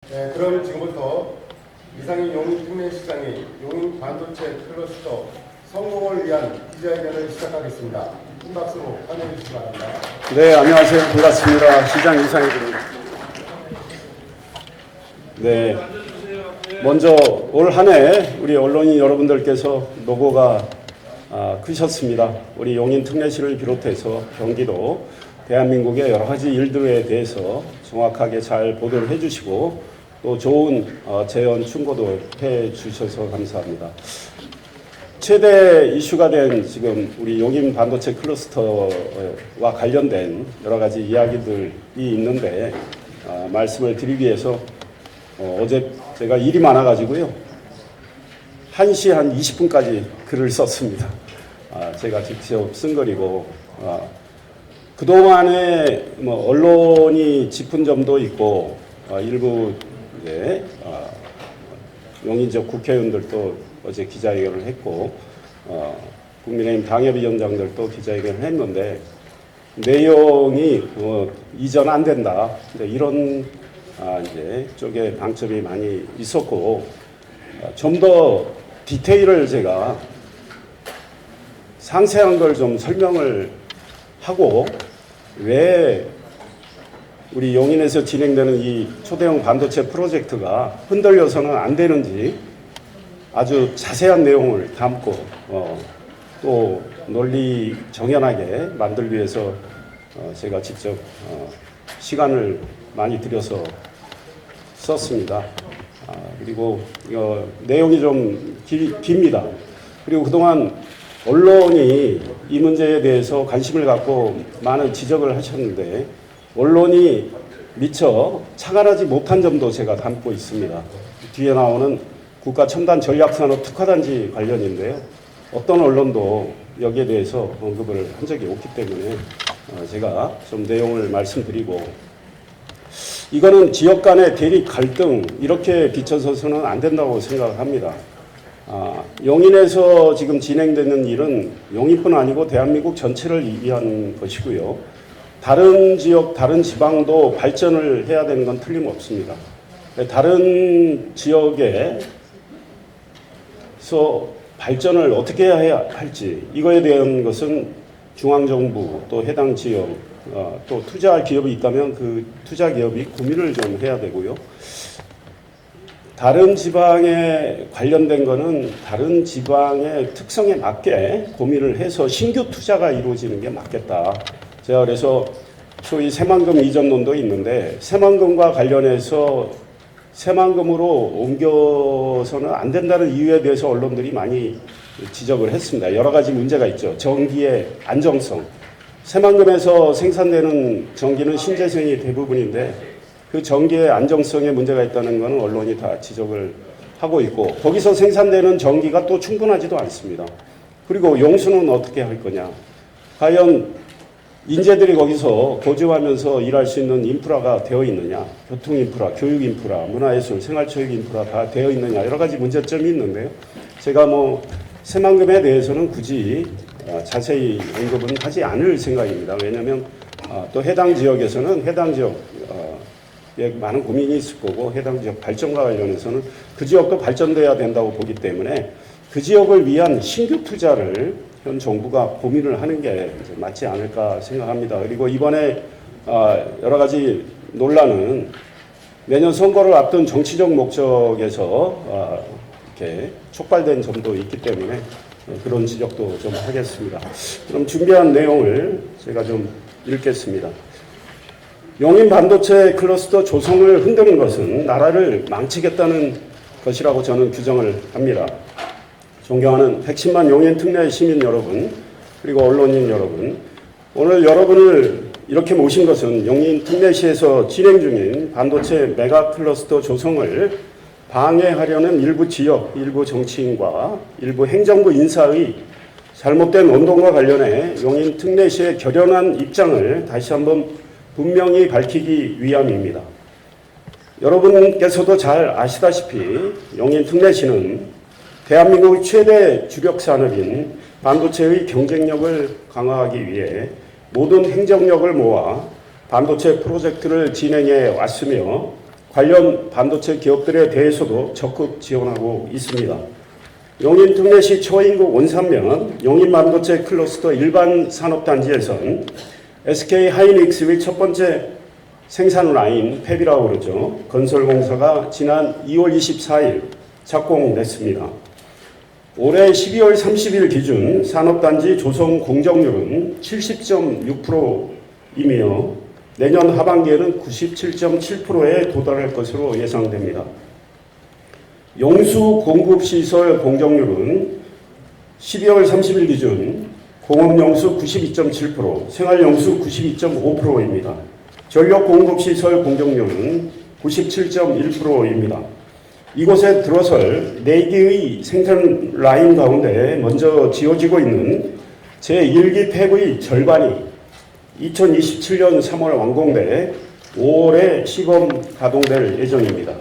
네, 그럼 지금부터 이상희 용인 특례시장이 용인 반도체 클러스터 성공을 위한 기자회견을 시작하겠습니다. 큰 박수로 환영해 주시기 바랍니다. 네, 안녕하세요. 반갑습니다. 시장 이상희입니다. 네, 먼저 올 한 해 우리 언론인 여러분들께서 노고가 크셨습니다. 우리 용인 특례시를 비롯해서 경기도, 대한민국의 여러 가지 일들에 대해서 정확하게 잘 보도를 해주시고 또 좋은 재연 충고도 해주셔서 감사합니다. 최대 이슈가 된 지금 우리 용인 반도체 클러스터와 관련된 여러 가지 이야기들이 있는데 말씀을 드리기 위해서 어제 제가 일이 많아가지고요. 1시 한 20분까지 글을 썼습니다. 제가 직접 쓴 글이고 그동안에 언론이 짚은 점도 있고 일부 이제 용인적 국회의원들도 어제 기자회견을 했고 국민의힘 당협위원장들도 기자회견을 했는데 내용이 이전 안 된다 이런 이제 쪽에 방점이 많이 있었고 좀 더 디테일을 제가 상세한 걸 좀 설명을 하고 왜 우리 용인에서 진행되는 이 초대형 반도체 프로젝트가 흔들려서는 안 되는지 아주 자세한 내용을 담고 또 논리 정연하게 만들기 위해서 제가 직접 시간을 많이 들여서 썼습니다. 그리고 내용이 좀 깁니다. 그리고 그동안 언론이 이 문제에 대해서 관심을 갖고 많은 지적을 하셨는데 언론이 미처 착안하지 못한 점도 제가 담고 있습니다. 뒤에 나오는 국가첨단전략산업 특화단지 관련인데요. 어떤 언론도 여기에 대해서 언급을 한 적이 없기 때문에 제가 좀 내용을 말씀드리고 이거는 지역 간의 대립 갈등 이렇게 비춰서는 안 된다고 생각합니다. 용인에서 지금 진행되는 일은 용인뿐 아니고 대한민국 전체를 위한 것이고요. 다른 지역, 다른 지방도 발전을 해야 되는 건 틀림없습니다. 다른 지역에서 발전을 어떻게 해야 할지 이거에 대한 것은 중앙정부 또 해당 지역 또 투자할 기업이 있다면 그 투자 기업이 고민을 좀 해야 되고요. 다른 지방에 관련된 거는 다른 지방의 특성에 맞게 고민을 해서 신규 투자가 이루어지는 게 맞겠다. 제가 그래서 소위 새만금 이전론도 있는데 새만금과 관련해서 새만금으로 옮겨서는 안 된다는 이유에 대해서 언론들이 많이 지적을 했습니다. 여러 가지 문제가 있죠. 전기의 안정성. 새만금에서 생산되는 전기는 신재생이 대부분인데 그 전기의 안정성에 문제가 있다는 것은 언론이 다 지적을 하고 있고 거기서 생산되는 전기가 또 충분하지도 않습니다. 그리고 용수는 어떻게 할 거냐. 과연 인재들이 거기서 거주하면서 일할 수 있는 인프라가 되어 있느냐. 교통 인프라, 교육 인프라, 문화예술, 생활체육 인프라 다 되어 있느냐. 여러 가지 문제점이 있는데요. 제가 새만금에 대해서는 굳이 자세히 언급은 하지 않을 생각입니다. 왜냐하면 또 해당 지역에서는 해당 지역 많은 고민이 있을 거고 해당 지역 발전과 관련해서는 그 지역도 발전돼야 된다고 보기 때문에 그 지역을 위한 신규 투자를 현 정부가 고민을 하는 게 맞지 않을까 생각합니다. 그리고 이번에 여러 가지 논란은 내년 선거를 앞둔 정치적 목적에서 이렇게 촉발된 점도 있기 때문에 그런 지적도 좀 하겠습니다. 그럼 준비한 내용을 제가 좀 읽겠습니다. 용인 반도체 클러스터 조성을 흔드는 것은 나라를 망치겠다는 것이라고 저는 규정을 합니다. 존경하는 110만 용인 특례 시민 여러분, 그리고 언론인 여러분, 오늘 여러분을 이렇게 모신 것은 용인 특례시에서 진행 중인 반도체 메가 클러스터 조성을 방해하려는 일부 지역, 일부 정치인과 일부 행정부 인사의 잘못된 언동과 관련해 용인 특례시의 결연한 입장을 다시 한번 분명히 밝히기 위함입니다. 여러분께서도 잘 아시다시피 용인 특례시는 대한민국 최대 주력 산업인 반도체의 경쟁력을 강화하기 위해 모든 행정력을 모아 반도체 프로젝트를 진행해 왔으며 관련 반도체 기업들에 대해서도 적극 지원하고 있습니다. 용인 특례시 초인구 원산면 용인 반도체 클러스터 일반 산업단지에선 SK 하이닉스의 첫 번째 생산 라인 팹이라고 그러죠. 건설공사가 지난 2월 24일 착공됐습니다. 올해 12월 30일 기준 산업단지 조성 공정률은 70.6%이며 내년 하반기에는 97.7%에 도달할 것으로 예상됩니다. 용수 공급시설 공정률은 12월 30일 기준 공업용수 92.7%, 생활용수 92.5%입니다. 전력공급시설 공정률은 97.1%입니다. 이곳에 들어설 4개의 생산 라인 가운데 먼저 지어지고 있는 제1기 팹의 절반이 2027년 3월 완공돼 5월에 시범 가동될 예정입니다.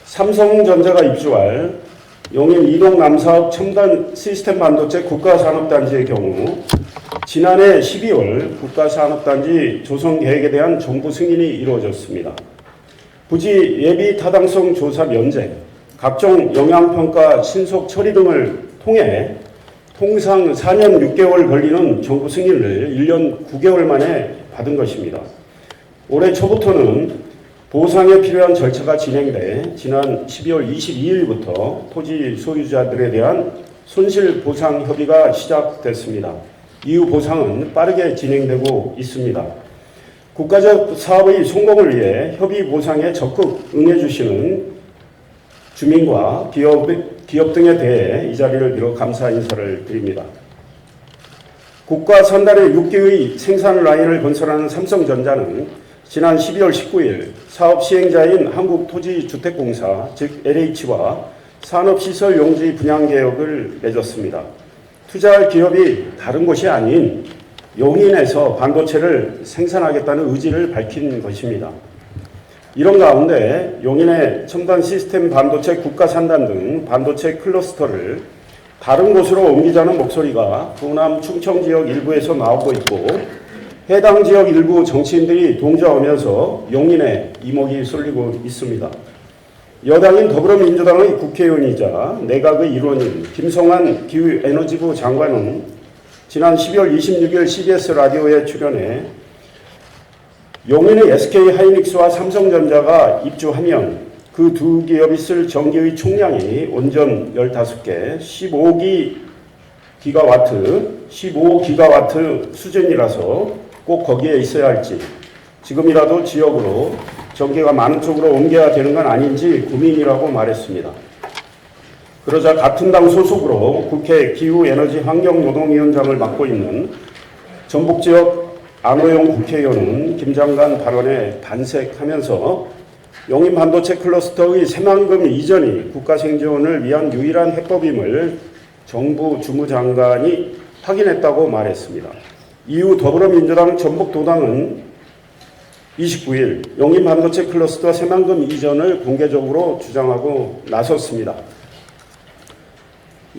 삼성전자가 입주할 용인 이동 남사업 첨단 시스템 반도체 국가산업단지의 경우 지난해 12월 국가산업단지 조성 계획에 대한 정부 승인이 이루어졌습니다. 부지 예비 타당성 조사 면제, 각종 영향평가 신속 처리 등을 통해 통상 4년 6개월 걸리는 정부 승인을 1년 9개월 만에 받은 것입니다. 올해 초부터는 보상에 필요한 절차가 진행돼 지난 12월 22일부터 토지 소유자들에 대한 손실 보상 협의가 시작됐습니다. 이후 보상은 빠르게 진행되고 있습니다. 국가적 사업의 성공을 위해 협의 보상에 적극 응해주시는 주민과 기업 등에 대해 이 자리를 빌어 감사 인사를 드립니다. 국가 산단의 6기의 생산 라인을 건설하는 삼성전자는 지난 12월 19일 사업 시행자인 한국토지주택공사 즉 LH와 산업시설 용지 분양 계약을 맺었습니다. 투자할 기업이 다른 곳이 아닌 용인에서 반도체를 생산하겠다는 의지를 밝힌 것입니다. 이런 가운데 용인의 첨단 시스템 반도체 국가산단 등 반도체 클러스터를 다른 곳으로 옮기자는 목소리가 호남 충청 지역 일부에서 나오고 있고 해당 지역 일부 정치인들이 동조하면서 용인에 이목이 쏠리고 있습니다. 여당인 더불어민주당의 국회의원이자 내각의 일원인 김성환 기후에너지부 장관은 지난 12월 26일 CBS 라디오에 출연해 용인의 SK 하이닉스와 삼성전자가 입주하면 그 두 기업이 쓸 전기의 총량이 온전 15개, 15기가와트 수준이라서 꼭 거기에 있어야 할지 지금이라도 지역으로 전기가 많은 쪽으로 옮겨야 되는 건 아닌지 고민이라고 말했습니다. 그러자 같은 당 소속으로 국회 기후에너지 환경노동위원장을 맡고 있는 전북지역 안호영 국회의원은 김 장관 발언에 반색하면서 용인 반도체 클러스터의 새만금 이전이 국가 생존을 위한 유일한 해법임을 정부 주무장관이 확인했다고 말했습니다. 이후 더불어민주당 전북도당은 29일 용인 반도체 클러스터 새만금 이전을 공개적으로 주장하고 나섰습니다.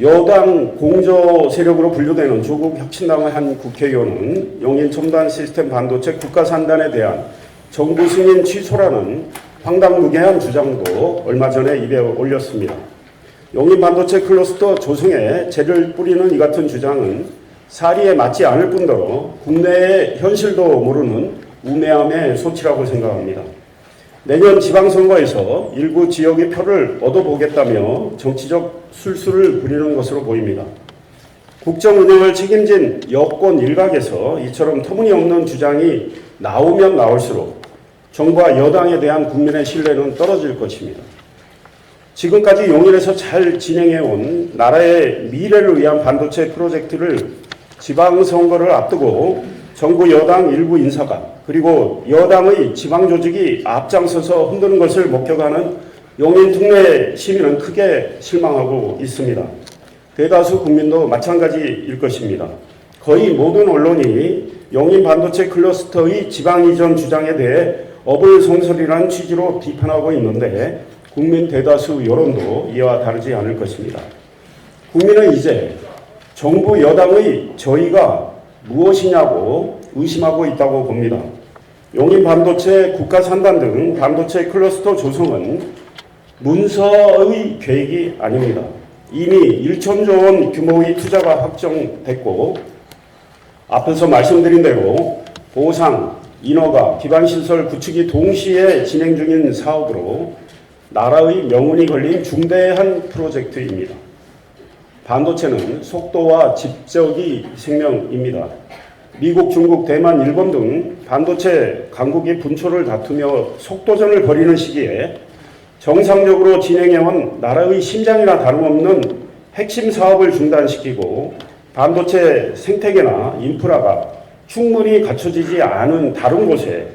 여당 공조 세력으로 분류되는 조국 혁신당의 한 국회의원은 용인 첨단 시스템 반도체 국가산단에 대한 정부 승인 취소라는 황당무계한 주장도 얼마 전에 입에 올렸습니다. 용인 반도체 클러스터 조성에 재를 뿌리는 이 같은 주장은 사리에 맞지 않을 뿐더러 국내의 현실도 모르는 우매함의 소치라고 생각합니다. 내년 지방선거에서 일부 지역의 표를 얻어보겠다며 정치적 술수를 부리는 것으로 보입니다. 국정 운영을 책임진 여권 일각에서 이처럼 터무니없는 주장이 나오면 나올수록 정부와 여당에 대한 국민의 신뢰는 떨어질 것입니다. 지금까지 용인에서 잘 진행해온 나라의 미래를 위한 반도체 프로젝트를 지방선거를 앞두고 정부 여당 일부 인사가 그리고 여당의 지방조직이 앞장서서 흔드는 것을 목격하는 용인 특례 시민은 크게 실망하고 있습니다. 대다수 국민도 마찬가지일 것입니다. 거의 모든 언론이 용인 반도체 클러스터의 지방 이전 주장에 대해 어불성설이라는 취지로 비판하고 있는데 국민 대다수 여론도 이와 다르지 않을 것입니다. 국민은 이제 정부 여당의 저희가 무엇이냐고 의심하고 있다고 봅니다. 용인 반도체 국가산단 등 반도체 클러스터 조성은 문서의 계획이 아닙니다. 이미 1천조 원 규모의 투자가 확정됐고 앞에서 말씀드린 대로 보상, 인허가, 기반시설 구축이 동시에 진행 중인 사업으로 나라의 명운이 걸린 중대한 프로젝트입니다. 반도체는 속도와 집적이 생명입니다. 미국, 중국, 대만, 일본 등 반도체 강국이 분초를 다투며 속도전을 벌이는 시기에 정상적으로 진행해온 나라의 심장이나 다름없는 핵심 사업을 중단시키고 반도체 생태계나 인프라가 충분히 갖춰지지 않은 다른 곳에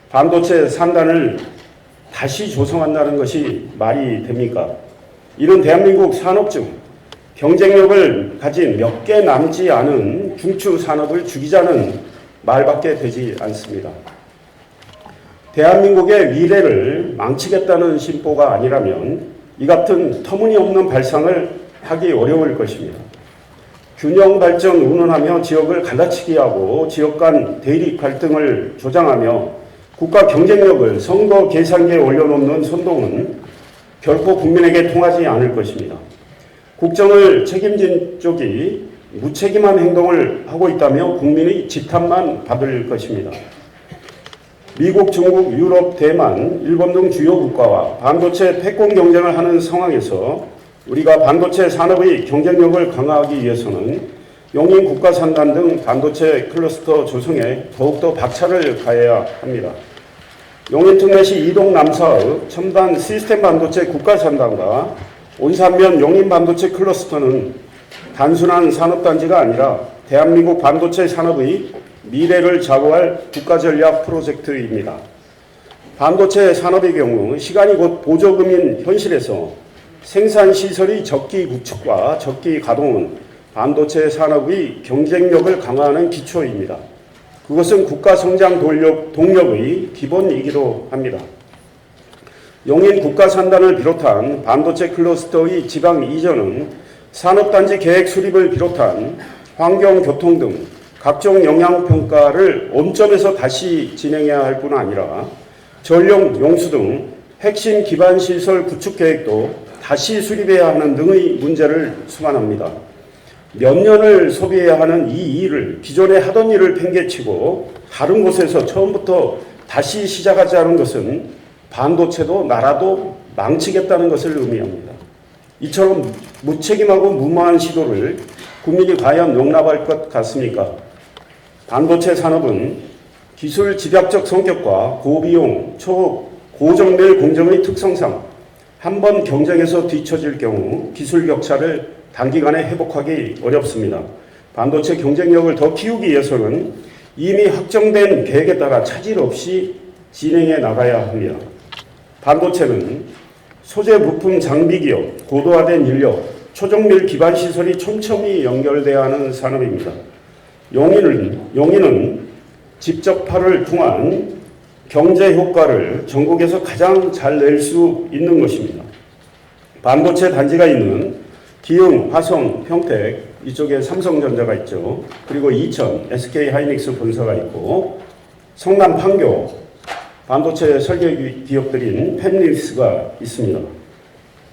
반도체 산단을 다시 조성한다는 것이 말이 됩니까? 이런 대한민국 산업 중 경쟁력을 가진 몇 개 남지 않은 중추 산업을 죽이자는 말밖에 되지 않습니다. 대한민국의 미래를 망치겠다는 심보가 아니라면 이 같은 터무니없는 발상을 하기 어려울 것입니다. 균형 발전 운운하며 지역을 갈라치기 하고 지역 간 대립 갈등을 조장하며 국가 경쟁력을 선거 계산기에 올려놓는 선동은 결코 국민에게 통하지 않을 것입니다. 국정을 책임진 쪽이 무책임한 행동을 하고 있다며 국민의 지탄만 받을 것입니다. 미국, 중국, 유럽, 대만, 일본 등 주요 국가와 반도체 패권 경쟁을 하는 상황에서 우리가 반도체 산업의 경쟁력을 강화하기 위해서는 용인 국가산단 등 반도체 클러스터 조성에 더욱더 박차를 가해야 합니다. 용인 특례시 이동 남사읍 첨단 시스템 반도체 국가산단과 온산면 용인 반도체 클러스터는 단순한 산업단지가 아니라 대한민국 반도체 산업의 미래를 좌우할 국가전략 프로젝트입니다. 반도체 산업의 경우 시간이 곧 보조금인 현실에서 생산시설의 적기 구축과 적기 가동은 반도체 산업의 경쟁력을 강화하는 기초입니다. 그것은 국가 성장 동력의 기본이기도 합니다. 용인 국가산단을 비롯한 반도체 클러스터의 지방 이전은 산업단지 계획 수립을 비롯한 환경, 교통 등 각종 영향평가를 원점에서 다시 진행해야 할 뿐 아니라 전력, 용수 등 핵심 기반시설 구축 계획도 다시 수립해야 하는 등의 문제를 수반합니다. 몇 년을 소비해야 하는 이 일을 기존에 하던 일을 팽개치고 다른 곳에서 처음부터 다시 시작하자는 것은 반도체도 나라도 망치겠다는 것을 의미합니다. 이처럼 무책임하고 무모한 시도를 국민이 과연 용납할 것 같습니까? 반도체 산업은 기술 집약적 성격과 고비용, 고정밀 공정의 특성상 한번 경쟁에서 뒤처질 경우 기술 격차를 단기간에 회복하기 어렵습니다. 반도체 경쟁력을 더 키우기 위해서는 이미 확정된 계획에 따라 차질 없이 진행해 나가야 합니다. 반도체는 소재 부품 장비 기업, 고도화된 인력, 초정밀 기반 시설이 촘촘히 연결돼야 하는 산업입니다. 용인은 집적파를 통한 경제 효과를 전국에서 가장 잘 낼 수 있는 것입니다. 반도체 단지가 있는 기흥, 화성, 평택, 이쪽에 삼성전자가 있죠. 그리고 이천, SK 하이닉스 본사가 있고 성남 판교, 반도체 설계 기업들인 펜리스가 있습니다.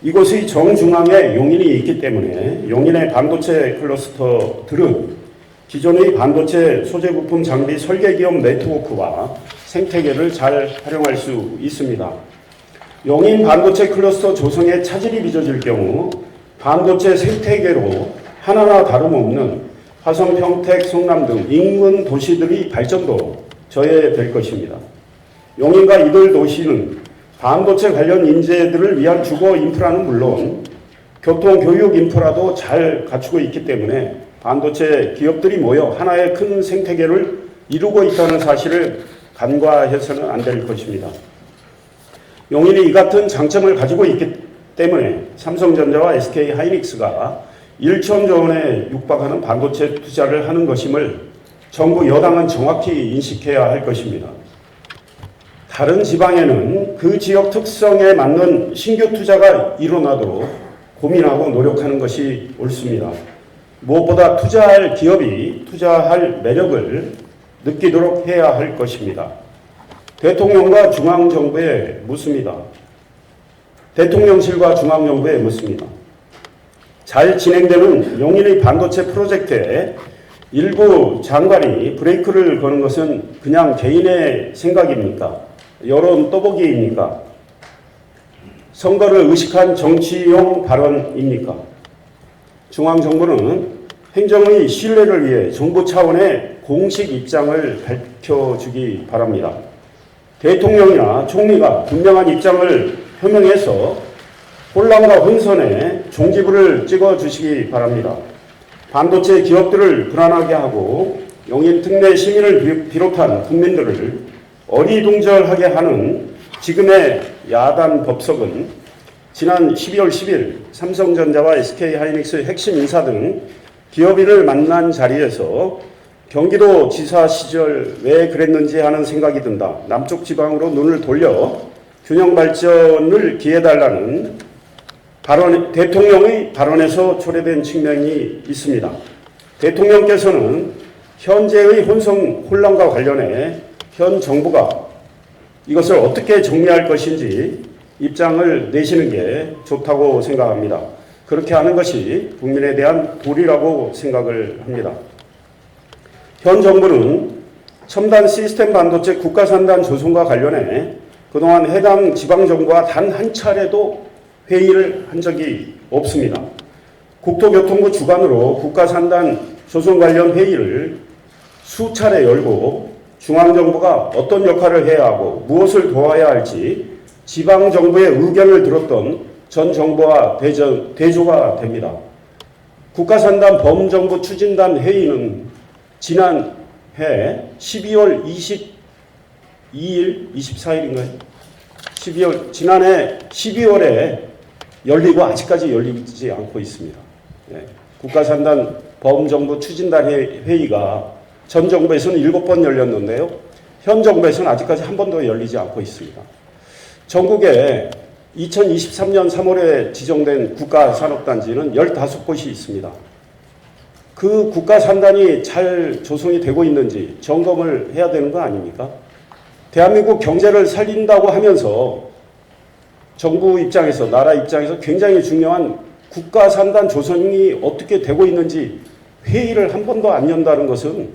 이곳의 정중앙에 용인이 있기 때문에 용인의 반도체 클러스터들은 기존의 반도체 소재 부품 장비 설계 기업 네트워크와 생태계를 잘 활용할 수 있습니다. 용인 반도체 클러스터 조성에 차질이 빚어질 경우 반도체 생태계로 하나나 다름없는 화성, 평택, 성남 등 인근 도시들의 발전도 저해될 것입니다. 용인과 이들 도시는 반도체 관련 인재들을 위한 주거 인프라는 물론 교통, 교육 인프라도 잘 갖추고 있기 때문에 반도체 기업들이 모여 하나의 큰 생태계를 이루고 있다는 사실을 간과해서는 안 될 것입니다. 용인이 이 같은 장점을 가지고 있기 때문에 삼성전자와 SK 하이닉스가 1천조 원에 육박하는 반도체 투자를 하는 것임을 정부 여당은 정확히 인식해야 할 것입니다. 다른 지방에는 그 지역 특성에 맞는 신규 투자가 일어나도록 고민하고 노력하는 것이 옳습니다. 무엇보다 투자할 기업이 투자할 매력을 느끼도록 해야 할 것입니다. 대통령과 중앙정부에 묻습니다. 대통령실과 중앙정부에 묻습니다. 잘 진행되는 용인의 반도체 프로젝트에 일부 장관이 브레이크를 거는 것은 그냥 개인의 생각입니까? 여론 떠보기입니까? 선거를 의식한 정치용 발언입니까? 중앙정부는 행정의 신뢰를 위해 정부 차원의 공식 입장을 밝혀주기 바랍니다. 대통령이나 총리가 분명한 입장을 표명해서 혼란과 혼선에 종지부를 찍어주시기 바랍니다. 반도체 기업들을 불안하게 하고 용인 특내 시민을 비롯한 국민들을 어리둥절하게 하는 지금의 야단 법석은 지난 12월 10일 삼성전자와 SK하이닉스 핵심 인사 등 기업인을 만난 자리에서 경기도 지사 시절 왜 그랬는지 하는 생각이 든다. 남쪽 지방으로 눈을 돌려 균형 발전을 기해달라는 대통령의 발언에서 초래된 측면이 있습니다. 대통령께서는 현재의 혼란과 관련해 현 정부가 이것을 어떻게 정리할 것인지 입장을 내시는 게 좋다고 생각합니다. 그렇게 하는 것이 국민에 대한 도리라고 생각을 합니다. 현 정부는 첨단 시스템 반도체 국가산단 조성과 관련해 그동안 해당 지방정부와 단 한 차례도 회의를 한 적이 없습니다. 국토교통부 주관으로 국가산단 조성 관련 회의를 수차례 열고 중앙정부가 어떤 역할을 해야 하고 무엇을 도와야 할지 지방정부의 의견을 들었던 전 정부와 대조가 됩니다. 국가산단 범정부 추진단 회의는 지난해 12월 22일, 24일인가요? 지난해 12월에 열리고 아직까지 열리지 않고 있습니다. 네. 국가산단 범정부 추진단 회의가 전 정부에서는 7번 열렸는데요. 현 정부에서는 아직까지 한 번도 열리지 않고 있습니다. 전국에 2023년 3월에 지정된 국가산업단지는 15곳이 있습니다. 그 국가산단이 잘 조성이 되고 있는지 점검을 해야 되는 거 아닙니까? 대한민국 경제를 살린다고 하면서 정부 입장에서, 나라 입장에서 굉장히 중요한 국가산단 조성이 어떻게 되고 있는지 회의를 한 번도 안 연다는 것은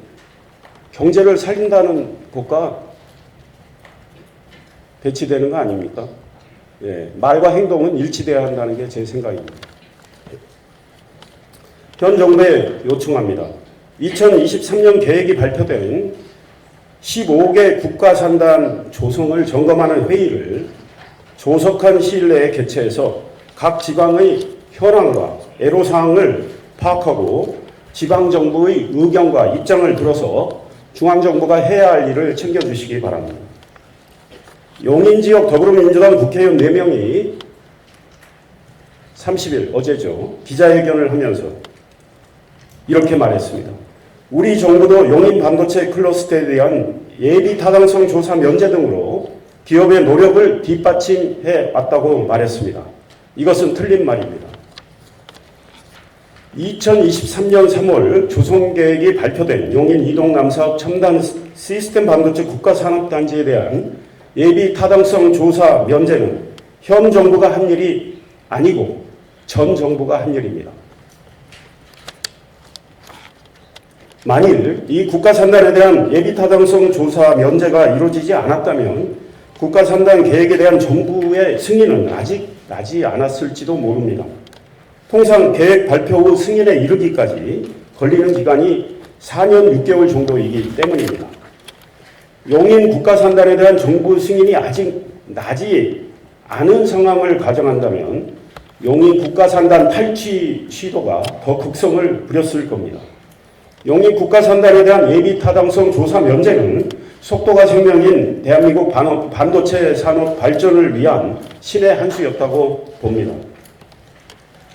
경제를 살린다는 것과 배치되는 거 아닙니까? 예, 말과 행동은 일치돼야 한다는 게 제 생각입니다. 현 정부에 요청합니다. 2023년 계획이 발표된 15개 국가산단 조성을 점검하는 회의를 조속한 시일 내에 개최해서 각 지방의 현황과 애로사항을 파악하고 지방정부의 의견과 입장을 들어서 중앙정부가 해야 할 일을 챙겨주시기 바랍니다. 용인지역 더불어민주당 국회의원 4명이 30일 어제죠. 기자회견을 하면서 이렇게 말했습니다. 우리 정부도 용인 반도체 클러스터에 대한 예비 타당성 조사 면제 등으로 기업의 노력을 뒷받침해 왔다고 말했습니다. 이것은 틀린 말입니다. 2023년 3월 조성계획이 발표된 용인 이동남사업 첨단 시스템 반도체 국가산업단지에 대한 예비 타당성 조사 면제는 현 정부가 한 일이 아니고 전 정부가 한 일입니다. 만일 이 국가산단에 대한 예비 타당성 조사 면제가 이루어지지 않았다면 국가산단 계획에 대한 정부의 승인은 아직 나지 않았을지도 모릅니다. 통상 계획 발표 후 승인에 이르기까지 걸리는 기간이 4년 6개월 정도이기 때문입니다. 용인 국가산단에 대한 정부 승인이 아직 나지 않은 상황을 가정한다면 용인 국가산단 탈취 시도가 더 극성을 부렸을 겁니다. 용인 국가산단에 대한 예비 타당성 조사 면제는 속도가 생명인 대한민국 반도체 산업 발전을 위한 신의 한 수였다고 봅니다.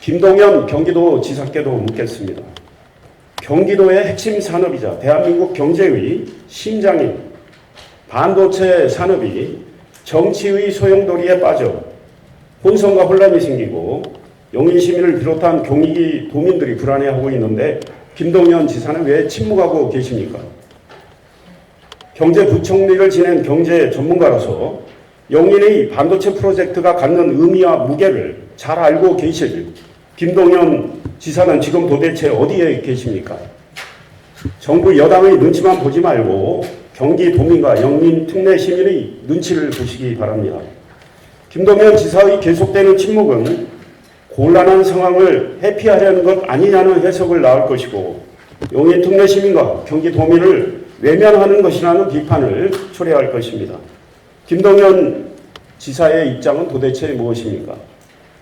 김동연 경기도지사께도 묻겠습니다. 경기도의 핵심 산업이자 대한민국 경제의 심장인 반도체 산업이 정치의 소용돌이에 빠져 혼선과 혼란이 생기고 용인 시민을 비롯한 경기 도민들이 불안해하고 있는데 김동연 지사는 왜 침묵하고 계십니까? 경제부총리를 지낸 경제 전문가로서 영인의 반도체 프로젝트가 갖는 의미와 무게를 잘 알고 계실 김동연 지사는 지금 도대체 어디에 계십니까? 정부 여당의 눈치만 보지 말고 경기도민과 영인 특례 시민의 눈치를 보시기 바랍니다. 김동연 지사의 계속되는 침묵은 곤란한 상황을 회피하려는 것 아니냐는 해석을 낳을 것이고 영인 특례 시민과 경기도민을 외면하는 것이라는 비판을 초래할 것입니다. 김동연 지사의 입장은 도대체 무엇입니까?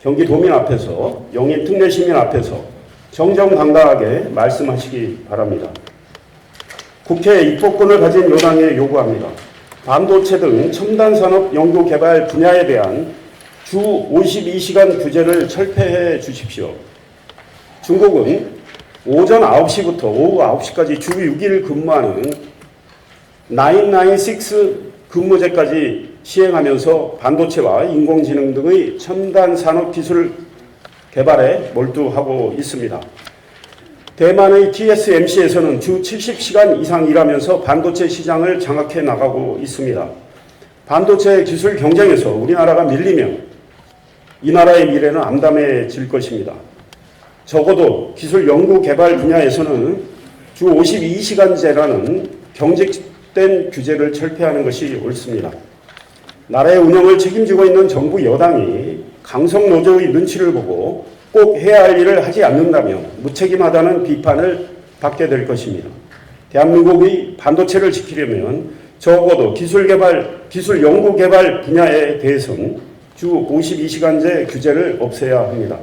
경기도민 앞에서, 영인 특례 시민 앞에서 정정당당하게 말씀하시기 바랍니다. 국회 입법권을 가진 여당에 요구합니다. 반도체 등 첨단산업 연구개발 분야에 대한 주 52시간 규제를 철폐해 주십시오. 중국은 오전 9시부터 오후 9시까지 주 6일 근무하는 996 근무제까지 시행하면서 반도체와 인공지능 등의 첨단 산업 기술 개발에 몰두하고 있습니다. 대만의 TSMC에서는 주 70시간 이상 일하면서 반도체 시장을 장악해 나가고 있습니다. 반도체 기술 경쟁에서 우리나라가 밀리면 이 나라의 미래는 암담해질 것입니다. 적어도 기술 연구 개발 분야에서는 주 52시간제라는 경직된 규제를 철폐하는 것이 옳습니다. 나라의 운영을 책임지고 있는 정부 여당이 강성 노조의 눈치를 보고 꼭 해야 할 일을 하지 않는다면 무책임하다는 비판을 받게 될 것입니다. 대한민국이 반도체를 지키려면 적어도 기술 연구 개발 분야에 대해서는 주 52시간제 규제를 없애야 합니다.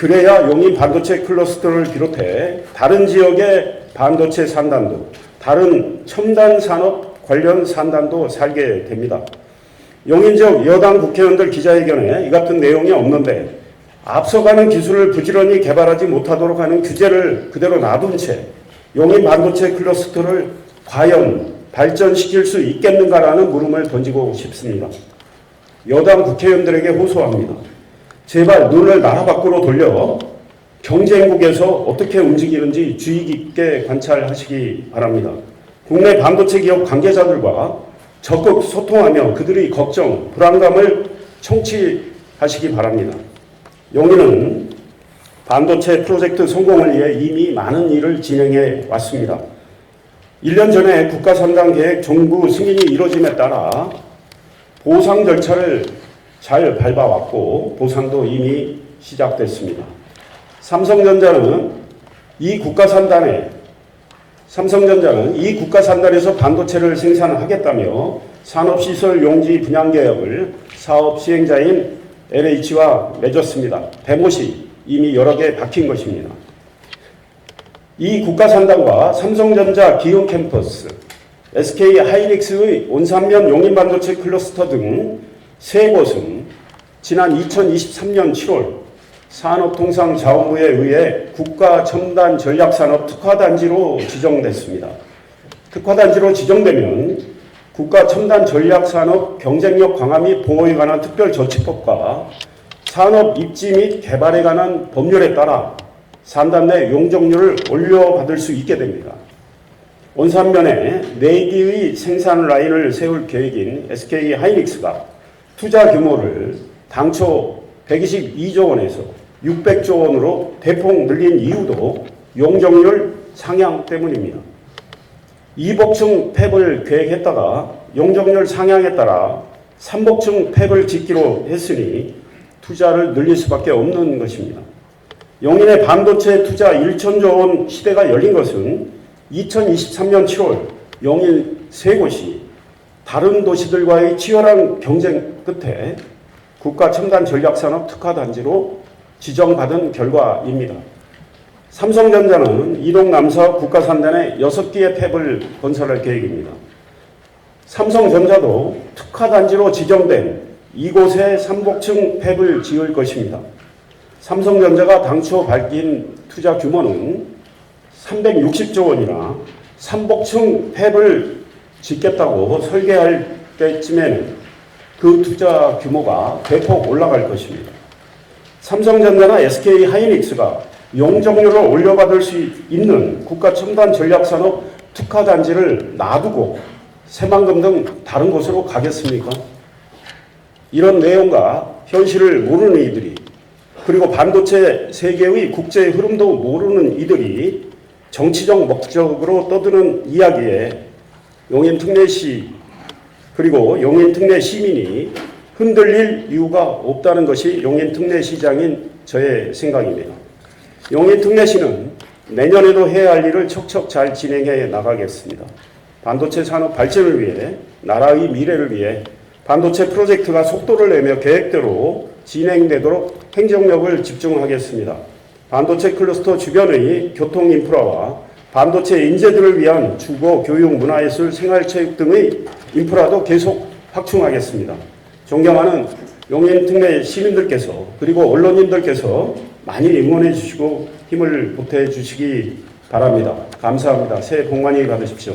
그래야 용인 반도체 클러스터를 비롯해 다른 지역의 반도체 산단도, 다른 첨단 산업 관련 산단도 살게 됩니다. 용인 지역 여당 국회의원들 기자회견에 이 같은 내용이 없는데 앞서가는 기술을 부지런히 개발하지 못하도록 하는 규제를 그대로 놔둔 채 용인 반도체 클러스터를 과연 발전시킬 수 있겠는가라는 물음을 던지고 싶습니다. 여당 국회의원들에게 호소합니다. 제발 눈을 나라 밖으로 돌려 경쟁국에서 어떻게 움직이는지 주의 깊게 관찰하시기 바랍니다. 국내 반도체 기업 관계자들과 적극 소통하며 그들의 걱정, 불안감을 청취하시기 바랍니다. 용인은 반도체 프로젝트 성공을 위해 이미 많은 일을 진행해 왔습니다. 1년 전에 국가산당 계획 정부 승인이 이루어짐에 따라 보상 절차를 잘 밟아왔고 보상도 이미 시작됐습니다. 삼성전자는 이 국가산단에서 반도체를 생산하겠다며 산업시설 용지 분양 계약을 사업 시행자인 LH와 맺었습니다. 대못이 이미 여러 개 박힌 것입니다. 이 국가산단과 삼성전자 기흥 캠퍼스, SK 하이닉스의 온산면 용인 반도체 클러스터 등 세 곳은 지난 2023년 7월 산업통상자원부에 의해 국가첨단전략산업 특화단지로 지정됐습니다. 특화단지로 지정되면 국가첨단전략산업 경쟁력 강화 및 보호에 관한 특별조치법과 산업 입지 및 개발에 관한 법률에 따라 산단 내 용적률을 올려받을 수 있게 됩니다. 온산면에 4기의 생산 라인을 세울 계획인 SK 하이닉스가 투자 규모를 당초 122조 원에서 600조 원으로 대폭 늘린 이유도 용적률 상향 때문입니다. 이복층 팹을 계획했다가 용적률 상향에 따라 3복층 팹을 짓기로 했으니 투자를 늘릴 수밖에 없는 것입니다. 용인의 반도체 투자 1천조 원 시대가 열린 것은 2023년 7월 용인 세 곳이 다른 도시들과의 치열한 경쟁 끝에 국가첨단전략산업 특화단지로 지정받은 결과입니다. 삼성전자는 이동 남사업 국가산단에 6개의 팹을 건설할 계획입니다. 삼성전자도 특화단지로 지정된 이곳에 3복층 팹을 지을 것입니다. 삼성전자가 당초 밝힌 투자 규모는 360조 원이나 3복층 팹을 짓겠다고 설계할 때쯤에는 그 투자 규모가 대폭 올라갈 것입니다. 삼성전자나 SK 하이닉스가 용적률을 올려받을 수 있는 국가첨단전략산업 특화단지를 놔두고 새만금 등 다른 곳으로 가겠습니까? 이런 내용과 현실을 모르는 이들이, 그리고 반도체 세계의 국제 흐름도 모르는 이들이 정치적 목적으로 떠드는 이야기에 용인 특례시 그리고 용인 특례 시민이 흔들릴 이유가 없다는 것이 용인 특례시장인 저의 생각입니다. 용인 특례시는 내년에도 해야 할 일을 척척 잘 진행해 나가겠습니다. 반도체 산업 발전을 위해, 나라의 미래를 위해 반도체 프로젝트가 속도를 내며 계획대로 진행되도록 행정력을 집중하겠습니다. 반도체 클러스터 주변의 교통 인프라와 반도체 인재들을 위한 주거, 교육, 문화예술, 생활체육 등의 인프라도 계속 확충하겠습니다. 존경하는 용인 특례 시민들께서 그리고 언론인들께서 많이 응원해 주시고 힘을 보태 주시기 바랍니다. 감사합니다. 새해 복 많이 받으십시오.